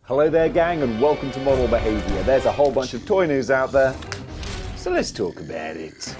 Hello there gang and welcome to Model Behaviour. There's a whole bunch of toy news out there, so let's talk about it.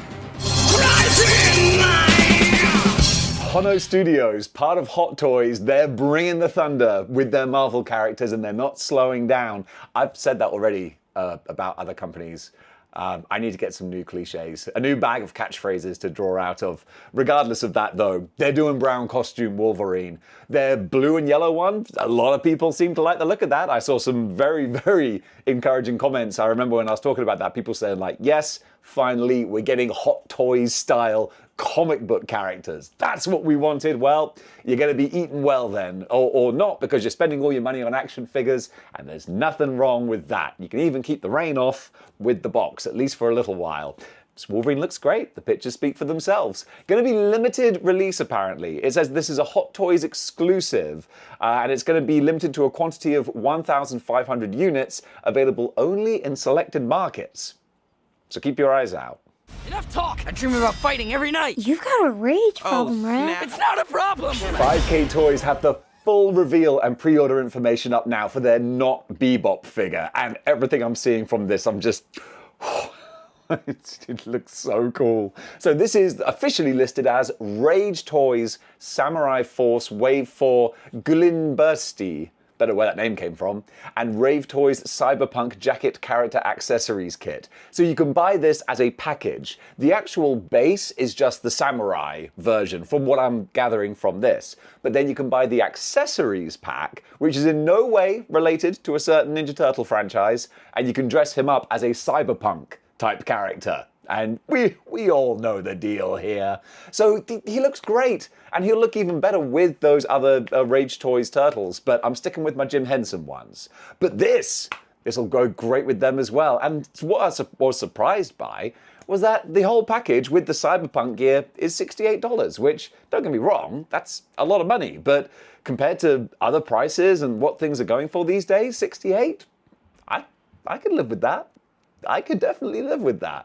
Hono Studios, part of Hot Toys, they're bringing the thunder with their Marvel characters and they're not slowing down. I've said that already about other companies. I need to get some new cliches, a new bag of catchphrases to draw out of. Regardless of that though, they're doing brown costume Wolverine. Their blue and yellow one, a lot of people seem to like the look of that. I saw some very, very encouraging comments. I remember when I was talking about that, people saying like, yes, finally we're getting Hot Toys style comic book characters. That's what we wanted. Well, you're going to be eaten well then, or not, because you're spending all your money on action figures, and there's nothing wrong with that. You can even keep the rain off with the box, at least for a little while. This Wolverine looks great. The pictures speak for themselves. Going to be limited release apparently. It says this is a Hot Toys exclusive, and it's going to be limited to a quantity of 1,500 units, available only in selected markets. So keep your eyes out. Enough talk! I dream about fighting every night! You've got a rage problem, right? It's not a problem! 5K Toys have the full reveal and pre-order information up now for their Not Bebop figure, and everything I'm seeing from this, I'm just... it looks so cool. So this is officially listed as Rage Toys Samurai Force Wave 4 Gullinbursti. Don't know where that name came from, and Rave Toys Cyberpunk Jacket Character Accessories Kit. So you can buy this as a package. The actual base is just the samurai version, from what I'm gathering from this. But then you can buy the accessories pack, which is in no way related to a certain Ninja Turtle franchise, and you can dress him up as a cyberpunk type character. And we all know the deal here. So he looks great, and he'll look even better with those other Rage Toys turtles, but I'm sticking with my Jim Henson ones. But this'll go great with them as well. And what I was surprised by was that the whole package with the Cyberpunk gear is $68, which, don't get me wrong, that's a lot of money, but compared to other prices and what things are going for these days, $68? I could live with that. I could definitely live with that.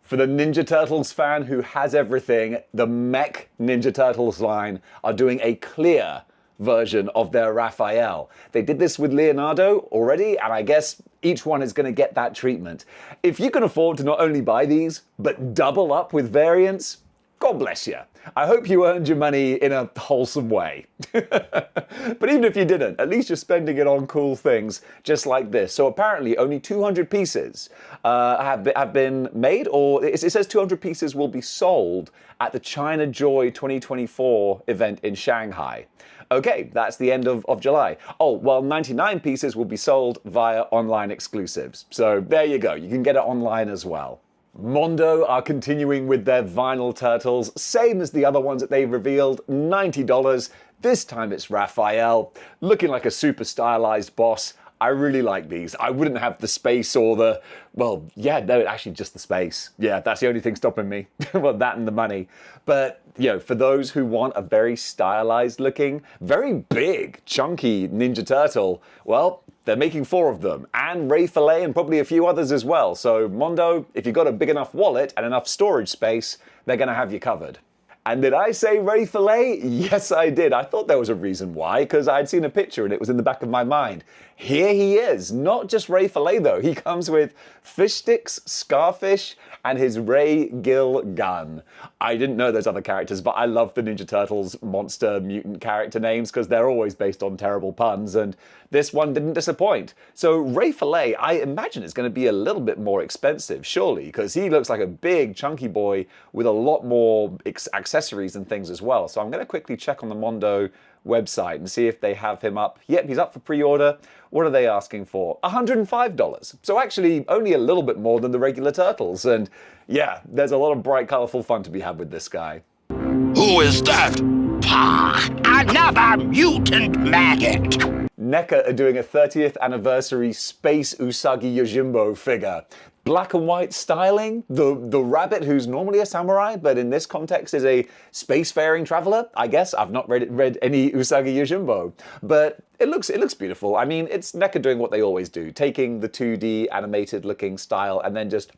For the Ninja Turtles fan who has everything, the Mech Ninja Turtles line are doing a clear version of their Raphael. They did this with Leonardo already, and I guess each one is going to get that treatment. If you can afford to not only buy these, but double up with variants, God bless you. I hope you earned your money in a wholesome way. But even if you didn't, at least you're spending it on cool things just like this. So apparently only 200 pieces have been made, or it says 200 pieces will be sold at the China Joy 2024 event in Shanghai. Okay, that's the end of July. Oh, well, 99 pieces will be sold via online exclusives. So there you go, you can get it online as well. Mondo are continuing with their vinyl turtles, same as the other ones that they've revealed, $90. This time it's Raphael, looking like a super stylized boss. I really like these. I wouldn't have the space or the, well, yeah, no, actually just the space. Yeah, that's the only thing stopping me. Well, that and the money. But, you know, for those who want a very stylized looking, very big, chunky Ninja Turtle, well, they're making 4 of them, and Ray Fillet and probably a few others as well. So Mondo, if you've got a big enough wallet and enough storage space, they're going to have you covered. And did I say Ray Fillet? Yes, I did. I thought there was a reason why, because I'd seen a picture and it was in the back of my mind. Here he is. Not just Ray Fillet, though. He comes with fish sticks, Scarfish, and his Ray Gill gun. I didn't know those other characters, but I love the Ninja Turtles monster mutant character names because they're always based on terrible puns, and this one didn't disappoint. So Ray Fillet, I imagine, is going to be a little bit more expensive, surely, because he looks like a big, chunky boy with a lot more accessories and things as well. So I'm going to quickly check on the Mondo website and see if they have him up. Yep, he's up for pre-order. What are they asking for? $105. So actually only a little bit more than the regular Turtles. And yeah, there's a lot of bright, colorful fun to be had with this guy. Who is that? Pah! Another mutant maggot! NECA are doing a 30th anniversary Space Usagi Yojimbo figure. Black and white styling, the rabbit who's normally a samurai, but in this context is a spacefaring traveler. I guess I've not read any Usagi Yojimbo, but it looks beautiful. I mean, it's NECA doing what they always do, taking the 2D animated looking style and then just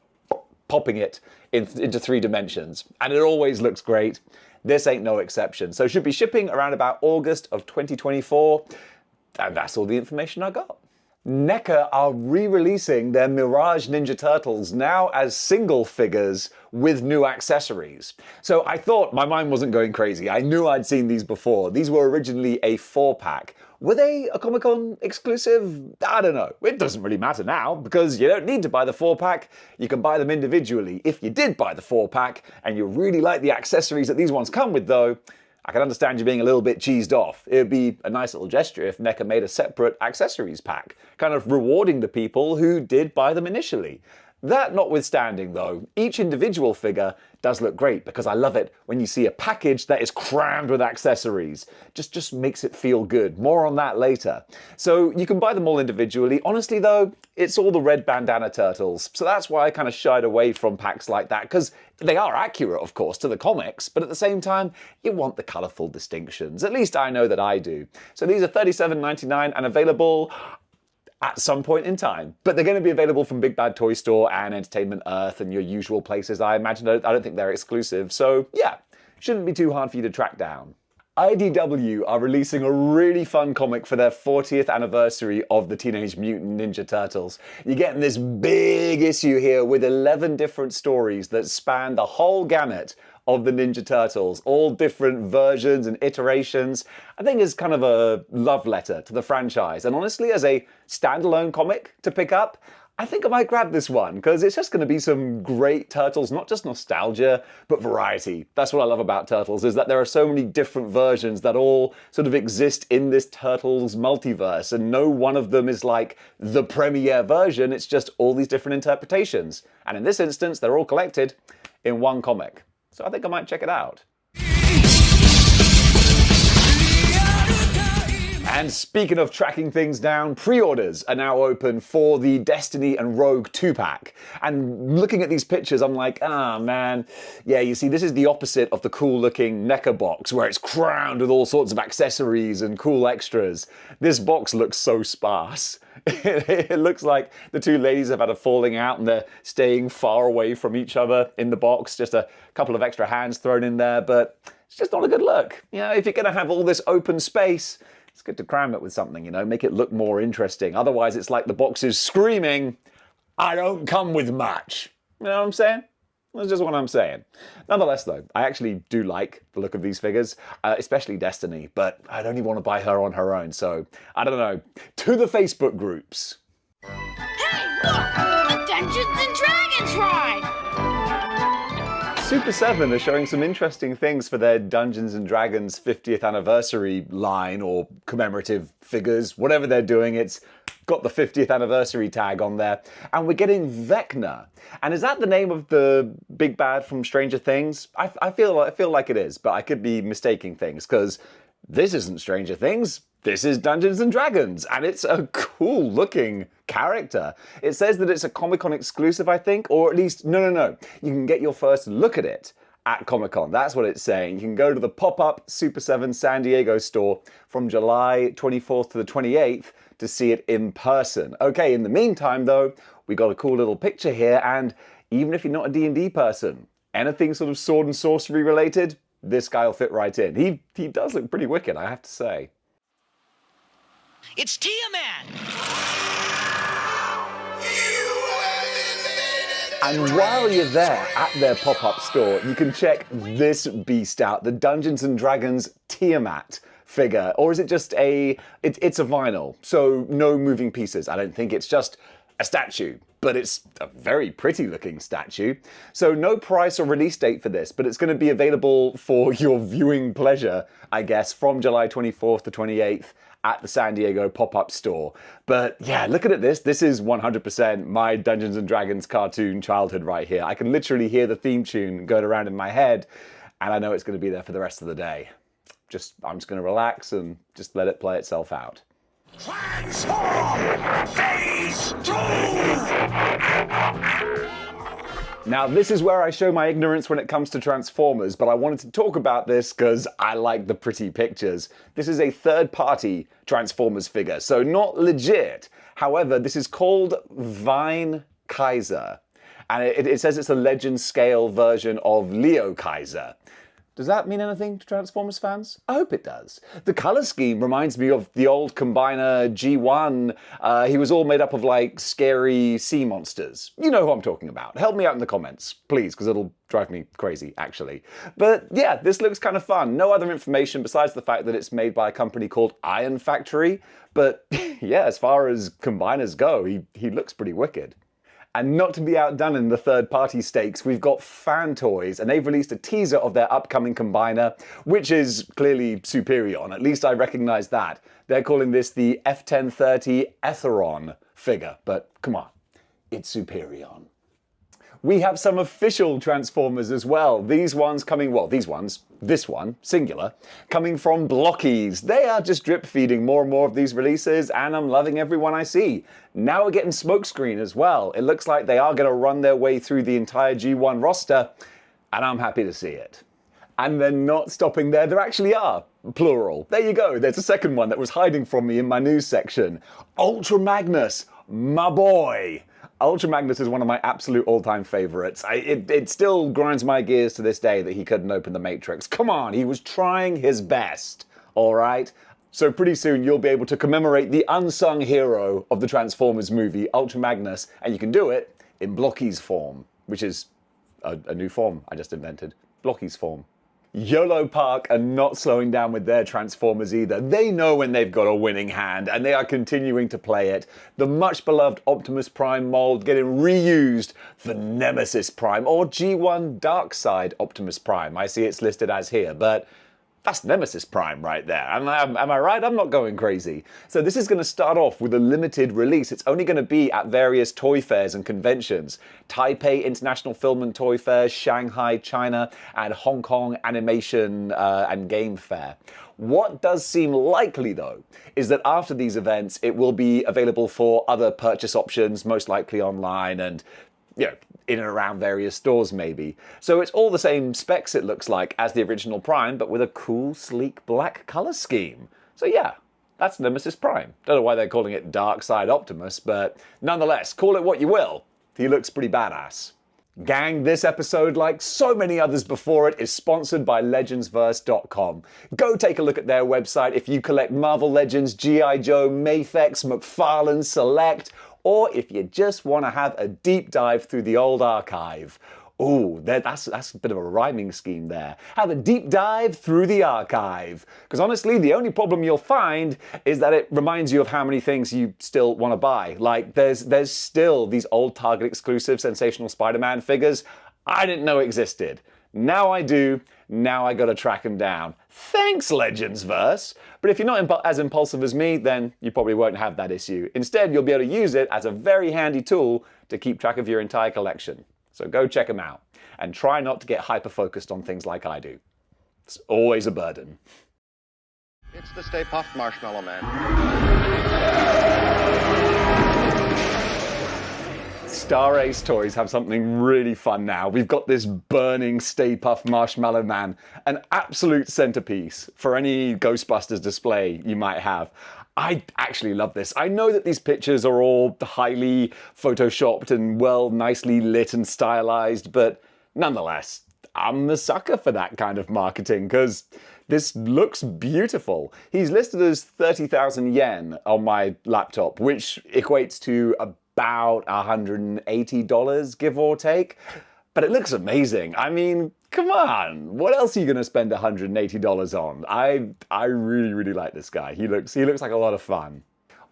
popping it into 3 dimensions, and it always looks great. This ain't no exception. So should be shipping around about August of 2024, and that's all the information I got. NECA are re-releasing their Mirage Ninja Turtles now as single figures with new accessories. So I thought my mind wasn't going crazy. I knew I'd seen these before. These were originally a 4-pack. Were they a Comic-Con exclusive? I don't know. It doesn't really matter now because you don't need to buy the 4-pack. You can buy them individually. If you did buy the 4-pack and you really like the accessories that these ones come with though, I can understand you being a little bit cheesed off. It would be a nice little gesture if NECA made a separate accessories pack, kind of rewarding the people who did buy them initially. That notwithstanding though, each individual figure does look great because I love it when you see a package that is crammed with accessories. Just makes it feel good. More on that later. So you can buy them all individually. Honestly though, it's all the red bandana turtles. So that's why I kind of shied away from packs like that, because they are accurate, of course, to the comics, but at the same time, you want the colourful distinctions. At least I know that I do. So these are $37.99 and available at some point in time. But they're going to be available from Big Bad Toy Store and Entertainment Earth and your usual places, I imagine. I don't think they're exclusive. So yeah, shouldn't be too hard for you to track down. IDW are releasing a really fun comic for their 40th anniversary of the Teenage Mutant Ninja Turtles. You're getting this big issue here with 11 different stories that span the whole gamut of the Ninja Turtles, all different versions and iterations. I think it's kind of a love letter to the franchise. And honestly, as a standalone comic to pick up, I think I might grab this one because it's just going to be some great Turtles, not just nostalgia, but variety. That's what I love about Turtles, is that there are so many different versions that all sort of exist in this Turtles multiverse, and no one of them is like the premiere version. It's just all these different interpretations. And in this instance, they're all collected in one comic. So I think I might check it out. And speaking of tracking things down, pre-orders are now open for the Destiny and Rogue 2-pack. And looking at these pictures, I'm like, ah, man. Yeah, you see, this is the opposite of the cool-looking NECA box, where it's crammed with all sorts of accessories and cool extras. This box looks so sparse. It looks like the two ladies have had a falling out and they're staying far away from each other in the box. Just a couple of extra hands thrown in there, but it's just not a good look. You know, if you're going to have all this open space, it's good to cram it with something, you know, make it look more interesting. Otherwise, it's like the box is screaming, I don't come with much. You know what I'm saying? That's just what I'm saying. Nonetheless, though, I actually do like the look of these figures, especially Destiny, but I don't even want to buy her on her own, so I don't know. To the Facebook groups. Hey, look! A Dungeons and Dragons ride! Super 7 are showing some interesting things for their Dungeons & Dragons 50th anniversary line, or commemorative figures, whatever they're doing. It's got the 50th anniversary tag on there. And we're getting Vecna. And is that the name of the big bad from Stranger Things? I feel like it is, but I could be mistaking things, because this isn't Stranger Things. This is Dungeons & Dragons, and it's a cool looking character. It says that it's a Comic-Con exclusive, I think, or at least, no. You can get your first look at it at Comic-Con. That's what it's saying. You can go to the pop-up Super 7 San Diego store from July 24th to the 28th to see it in person. Okay, in the meantime, though, we got a cool little picture here, and even if you're not a D&D person, anything sort of sword and sorcery related, this guy will fit right in. He does look pretty wicked, I have to say. It's TMNT! And while you're there at their pop-up store, you can check this beast out, the Dungeons & Dragons Tiamat figure. Or is it just it's a vinyl, so no moving pieces. I don't think it's just a statue, but it's a very pretty looking statue. So no price or release date for this, but it's going to be available for your viewing pleasure, I guess, from July 24th to 28th. At the San Diego pop-up store. But yeah, looking at this, this is 100% my Dungeons & Dragons cartoon childhood right here. I can literally hear the theme tune going around in my head, and I know it's going to be there for the rest of the day. I'm just going to relax and just let it play itself out. Transform! Phase 2! Now, this is where I show my ignorance when it comes to Transformers, but I wanted to talk about this because I like the pretty pictures. This is a third-party Transformers figure, so not legit. However, this is called Vine Kaiser, and it says it's a legend scale version of Leo Kaiser. Does that mean anything to Transformers fans? I hope it does. The colour scheme reminds me of the old Combiner G1. He was all made up of, like, scary sea monsters. You know who I'm talking about. Help me out in the comments, please, because it'll drive me crazy, actually. But yeah, this looks kind of fun. No other information besides the fact that it's made by a company called Iron Factory. But yeah, as far as Combiners go, he looks pretty wicked. And not to be outdone in the third-party stakes, we've got Fan Toys, and they've released a teaser of their upcoming Combiner, which is clearly Superion. At least I recognize that. They're calling this the F1030 Etheron figure, but come on, it's Superion. We have some official Transformers as well. These ones coming, well, this one, singular, coming from Blockies. They are just drip feeding more and more of these releases, and I'm loving every one I see. Now we're getting Smokescreen as well. It looks like they are going to run their way through the entire G1 roster, and I'm happy to see it. And they're not stopping there, there actually are. Plural. There you go, there's a second one that was hiding from me in my news section. Ultra Magnus, my boy. Ultra Magnus is one of my absolute all-time favorites. It still grinds my gears to this day that he couldn't open the Matrix. Come on, he was trying his best, all right? So pretty soon you'll be able to commemorate the unsung hero of the Transformers movie, Ultra Magnus, and you can do it in Blockies form, which is a new form I just invented. Blockies form. YOLO Park are not slowing down with their Transformers either. They know when they've got a winning hand, and they are continuing to play it. The much-beloved Optimus Prime mold getting reused for Nemesis Prime, or G1 Darkseid Optimus Prime. I see it's listed as here, but that's Nemesis Prime right there. Am I right? I'm not going crazy. So this is going to start off with a limited release. It's only going to be at various toy fairs and conventions. Taipei International Film and Toy Fair, Shanghai, China, and Hong Kong Animation and Game Fair. What does seem likely, though, is that after these events, it will be available for other purchase options, most likely online and, you know, in and around various stores maybe. So it's all the same specs, it looks like, as the original Prime, but with a cool, sleek black colour scheme. So yeah, that's Nemesis Prime. Don't know why they're calling it Darkseid Optimus, but nonetheless, call it what you will. He looks pretty badass. Gang, this episode, like so many others before it, is sponsored by Legendsverse.com. Go take a look at their website if you collect Marvel Legends, G.I. Joe, Mafex, McFarlane, Select, or if you just want to have a deep dive through the old archive. Ooh, that's a bit of a rhyming scheme there. Have a deep dive through the archive. Because honestly, the only problem you'll find is that it reminds you of how many things you still want to buy. Like, there's still these old Target exclusive Sensational Spider-Man figures I didn't know existed. Now I do. Now I gotta track them down. Thanks, Legendsverse! But if you're not as impulsive as me, then you probably won't have that issue. Instead, you'll be able to use it as a very handy tool to keep track of your entire collection. So go check them out. And try not to get hyper-focused on things like I do. It's always a burden. It's the Stay Puft Marshmallow Man. Star Ace Toys have something really fun now. We've got this burning Stay Puft Marshmallow Man, an absolute centerpiece for any Ghostbusters display you might have. I actually love this. I know that these pictures are all highly photoshopped and, well, nicely lit and stylized, but nonetheless, I'm the sucker for that kind of marketing because this looks beautiful. He's listed as 30,000 yen on my laptop, which equates to about $180, give or take. But it looks amazing. I mean, come on. What else are you going to spend $180 on? I really, really like this guy. He looks like a lot of fun.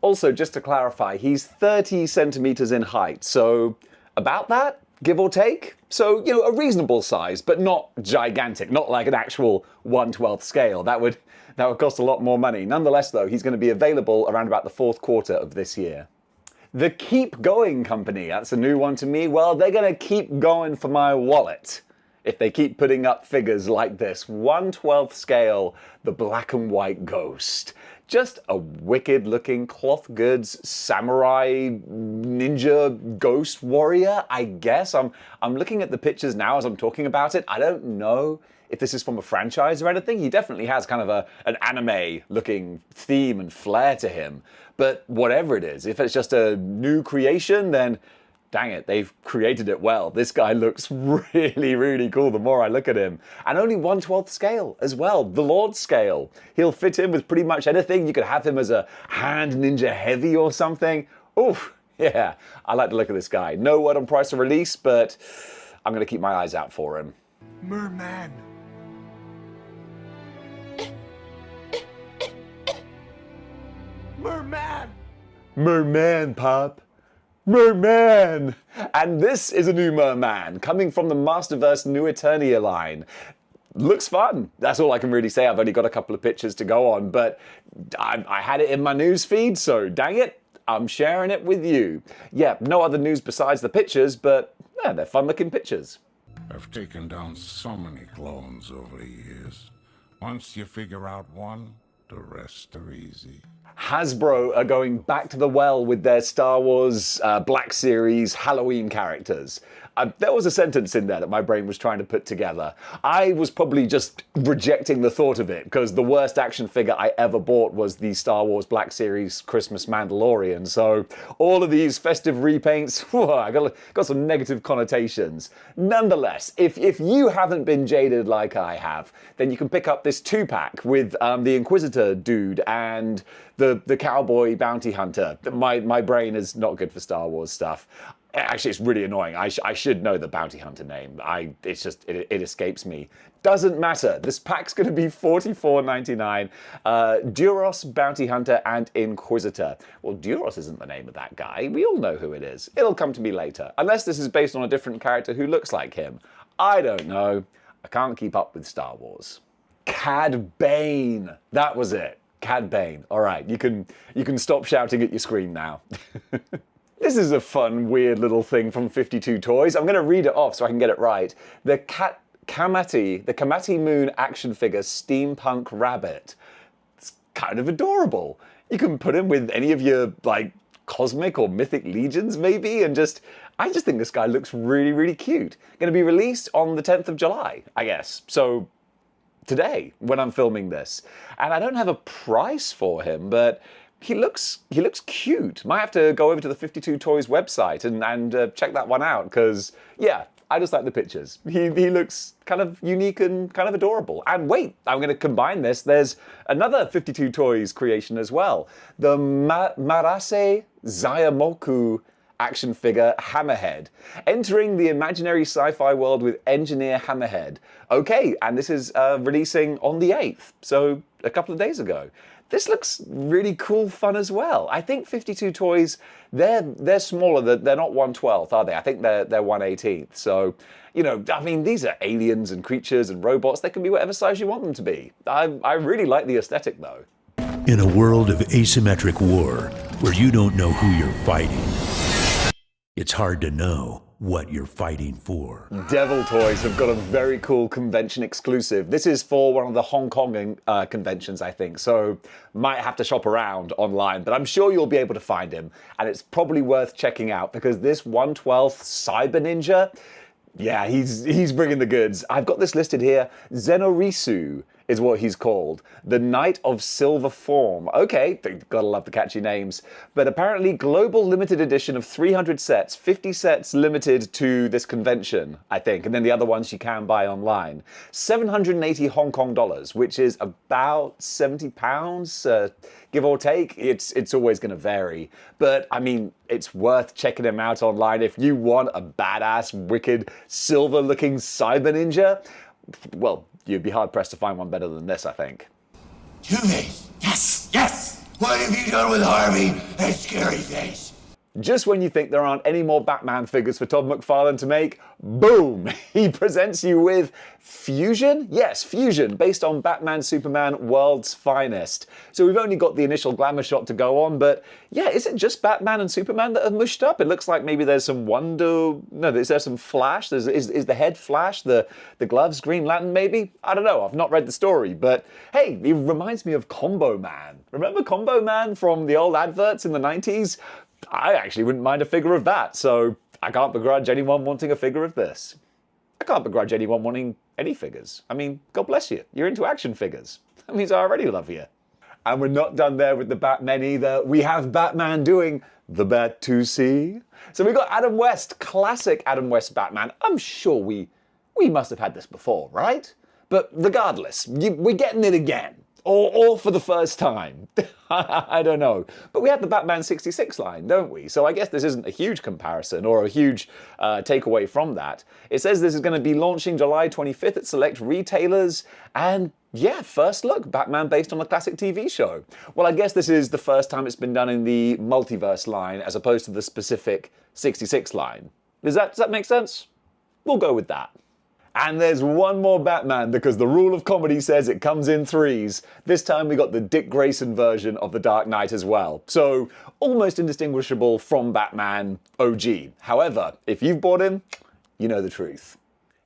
Also, just to clarify, he's 30 centimeters in height, so about that, give or take. So, you know, a reasonable size, but not gigantic, not like an actual 1/12 scale. That would cost a lot more money. Nonetheless, though, he's going to be available around about the fourth quarter of this year. The Keep Going Company, that's a new one to me. Well, they're going to keep going for my wallet if they keep putting up figures like this. 1/12 scale, the black and white Ghost. Just a wicked looking cloth goods samurai ninja ghost warrior, I guess. I'm looking at the pictures now as I'm talking about it. I don't know if this is from a franchise or anything. He definitely has kind of an anime looking theme and flair to him. But whatever it is, if it's just a new creation, then dang it, they've created it well. This guy looks really, really cool the more I look at him. And only 1/12 scale as well, the Lord scale. He'll fit in with pretty much anything. You could have him as a hand ninja heavy or something. Oof, yeah, I like the look of this guy. No word on price or release, but I'm gonna keep my eyes out for him. Merman. Merman! Merman, Pop. Merman! And this is a new Merman, coming from the Masterverse New Eternia line. Looks fun. That's all I can really say. I've only got a couple of pictures to go on, but I had it in my news feed, so dang it, I'm sharing it with you. Yeah, no other news besides the pictures, but yeah, they're fun-looking pictures. I've taken down so many clones over the years. Once you figure out one, the rest are easy. Hasbro are going back to the well with their Star Wars Black Series Halloween characters. There was a sentence in there that my brain was trying to put together. I was probably just rejecting the thought of it because the worst action figure I ever bought was the Star Wars Black Series Christmas Mandalorian. So all of these festive repaints, I got some negative connotations. Nonetheless, if you haven't been jaded like I have, then you can pick up this 2-pack with the Inquisitor dude and the cowboy bounty hunter. My brain is not good for Star Wars stuff. Actually, it's really annoying. I should know the bounty hunter name. It escapes me. Doesn't matter. This pack's going to be $44.99. Duros, Bounty Hunter, and Inquisitor. Well, Duros isn't the name of that guy. We all know who it is. It'll come to me later. Unless this is based on a different character who looks like him. I don't know. I can't keep up with Star Wars. Cad Bane. That was it. Cad Bane. All right, you can stop shouting at your screen now. This is a fun, weird little thing from 52 Toys. I'm going to read it off so I can get it right. The Kamati Moon action figure Steampunk Rabbit. It's kind of adorable. You can put him with any of your, like, cosmic or mythic legions, maybe, and I just think this guy looks really, really cute. Going to be released on the 10th of July, I guess. So, today, when I'm filming this. And I don't have a price for him, but he looks cute. Might have to go over to the 52 Toys website and check that one out, because, yeah, I just like the pictures. He looks kind of unique and kind of adorable. And wait, I'm going to combine this. There's another 52 Toys creation as well. The Marase Zayamoku action figure Hammerhead, entering the imaginary sci-fi world with Engineer Hammerhead. Okay, and this is releasing on the 8th, so a couple of days ago. This looks really cool fun as well. I think 52 Toys, they're smaller. They're not 1/12, are they? I think they're 1/18. So, you know, I mean, these are aliens and creatures and robots. They can be whatever size you want them to be. I really like the aesthetic, though. In a world of asymmetric war, where you don't know who you're fighting, it's hard to know what you're fighting for. Devil Toys have got a very cool convention exclusive. This is for one of the Hong Kong conventions, I think, so might have to shop around online, but I'm sure you'll be able to find him, and it's probably worth checking out, because this 1/12 Cyber Ninja, yeah, he's bringing the goods. I've got this listed here. Zenorisu is what he's called. The Knight of Silver Form. Okay, gotta love the catchy names. But apparently global limited edition of 300 sets, 50 sets limited to this convention, I think. And then the other ones you can buy online. 780 Hong Kong dollars, which is about 70 pounds, give or take. It's always gonna vary. But I mean, it's worth checking him out online if you want a badass, wicked, silver-looking cyber ninja. Well, you'd be hard-pressed to find one better than this, I think. Two-Face! Yes! Yes! What have you done with Harvey and Scary Face? Just when you think there aren't any more Batman figures for Todd McFarlane to make, boom! He presents you with Fusion? Yes, Fusion, based on Batman Superman World's Finest. So we've only got the initial glamour shot to go on, but yeah, is it just Batman and Superman that have mushed up? It looks like maybe there's some is there some Flash? Is the head Flash? The gloves Green Lantern maybe? I don't know, I've not read the story, but hey, it reminds me of Combo Man. Remember Combo Man from the old adverts in the 90s? I actually wouldn't mind a figure of that, so I can't begrudge anyone wanting a figure of this. I can't begrudge anyone wanting any figures. I mean, God bless you. You're into action figures. That means I already love you. And we're not done there with the Batmen either. We have Batman doing the Bat 2C. So we got Adam West, classic Adam West Batman. I'm sure we must have had this before, right? But regardless, we're getting it again. Or for the first time. I don't know. But we had the Batman 66 line, don't we? So I guess this isn't a huge comparison or a huge takeaway from that. It says this is going to be launching July 25th at select retailers. And yeah, first look, Batman based on a classic TV show. Well, I guess this is the first time it's been done in the multiverse line as opposed to the specific 66 line. Does that make sense? We'll go with that. And there's one more Batman because the rule of comedy says it comes in threes. This time we got the Dick Grayson version of The Dark Knight as well. So almost indistinguishable from Batman OG. However, if you've bought him, you know the truth.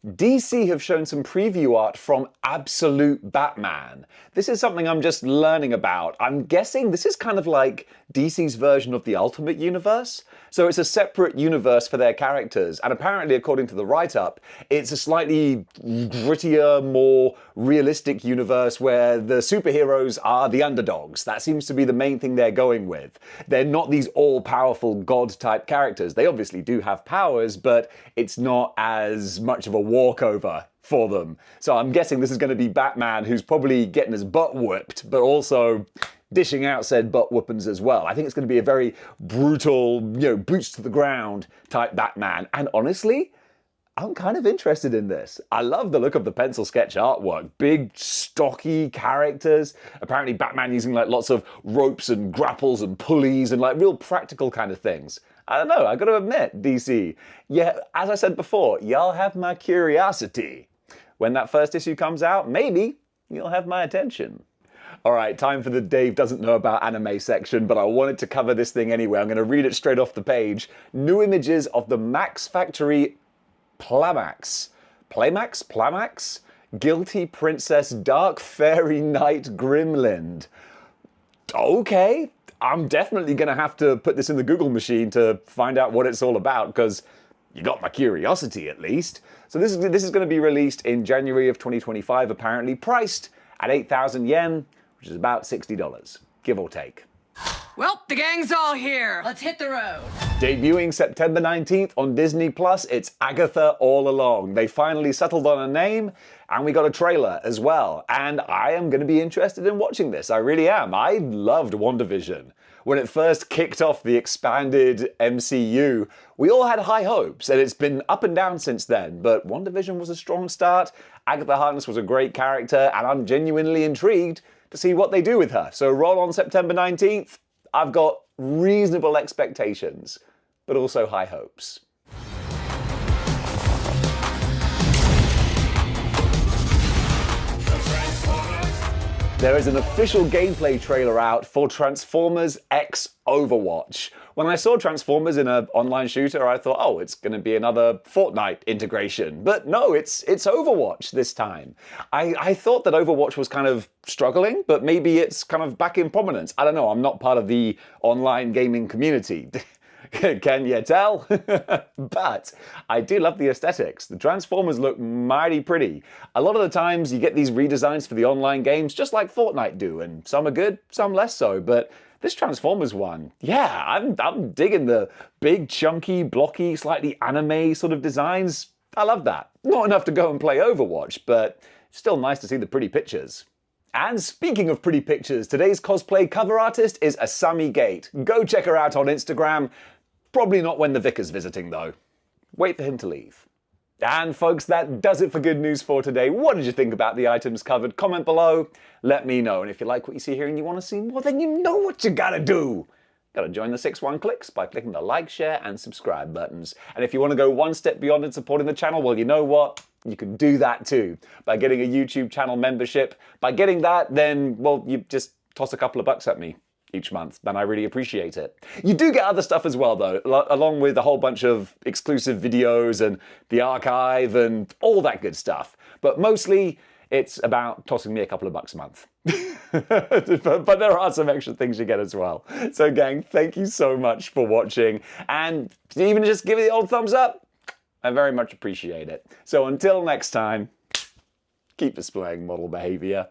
DC have shown some preview art from Absolute Batman. This is something I'm just learning about. I'm guessing this is kind of like DC's version of the Ultimate Universe. So it's a separate universe for their characters. And apparently, according to the write-up, it's a slightly grittier, more realistic universe where the superheroes are the underdogs. That seems to be the main thing they're going with. They're not these all-powerful god-type characters. They obviously do have powers, but it's not as much of a walkover for them. So I'm guessing this is going to be Batman who's probably getting his butt whipped, but also dishing out said butt whoopings as well. I think it's going to be a very brutal, boots to the ground type Batman. And honestly, I'm kind of interested in this. I love the look of the pencil sketch artwork. Big, stocky characters. Apparently Batman using like lots of ropes and grapples and pulleys and like real practical kind of things. I don't know, I gotta admit, DC. Yeah, as I said before, y'all have my curiosity. When that first issue comes out, maybe you'll have my attention. Alright, time for the Dave doesn't know about anime section, but I wanted to cover this thing anyway. I'm going to read it straight off the page. New images of the Max Factory Plamax. Plamax? Guilty Princess Dark Fairy Knight Grimland. Okay, I'm definitely going to have to put this in the Google machine to find out what it's all about, because you got my curiosity at least. So this is going to be released in January of 2025, apparently, priced at 8,000 yen, which is about $60, give or take. Well, the gang's all here. Let's hit the road. Debuting September 19th on Disney+, it's Agatha All Along. They finally settled on a name, and we got a trailer as well. And I am going to be interested in watching this. I really am. I loved WandaVision. When it first kicked off the expanded MCU, we all had high hopes, and it's been up and down since then. But WandaVision was a strong start. Agatha Harkness was a great character, and I'm genuinely intrigued to see what they do with her. So roll on September 19th. I've got reasonable expectations, but also high hopes. There is an official gameplay trailer out for Transformers X Overwatch. When I saw Transformers in an online shooter, I thought, oh, it's going to be another Fortnite integration. But no, it's Overwatch this time. I thought that Overwatch was kind of struggling, but maybe it's kind of back in prominence. I don't know, I'm not part of the online gaming community. Can you tell? But I do love the aesthetics. The Transformers look mighty pretty. A lot of the times you get these redesigns for the online games just like Fortnite do, and some are good, some less so, but this Transformers one, yeah, I'm digging the big, chunky, blocky, slightly anime sort of designs. I love that. Not enough to go and play Overwatch, but still nice to see the pretty pictures. And speaking of pretty pictures, today's cosplay cover artist is Asami Gate. Go check her out on Instagram. Probably not when the Vicar's visiting, though. Wait for him to leave. And folks, that does it for Good News for today. What did you think about the items covered? Comment below, let me know. And if you like what you see here and you want to see more, then you know what you gotta do. Gotta join the 6-1 Clicks by clicking the like, share, and subscribe buttons. And if you want to go one step beyond and supporting the channel, well, you know what? You can do that too, by getting a YouTube channel membership. By getting that, then, well, you just toss a couple of bucks at me each month, and I really appreciate it. You do get other stuff as well, though, along with a whole bunch of exclusive videos and the archive and all that good stuff. But mostly, it's about tossing me a couple of bucks a month. but there are some extra things you get as well. So gang, thank you so much for watching, and even just give it the old thumbs up. I very much appreciate it. So until next time, keep displaying model behavior.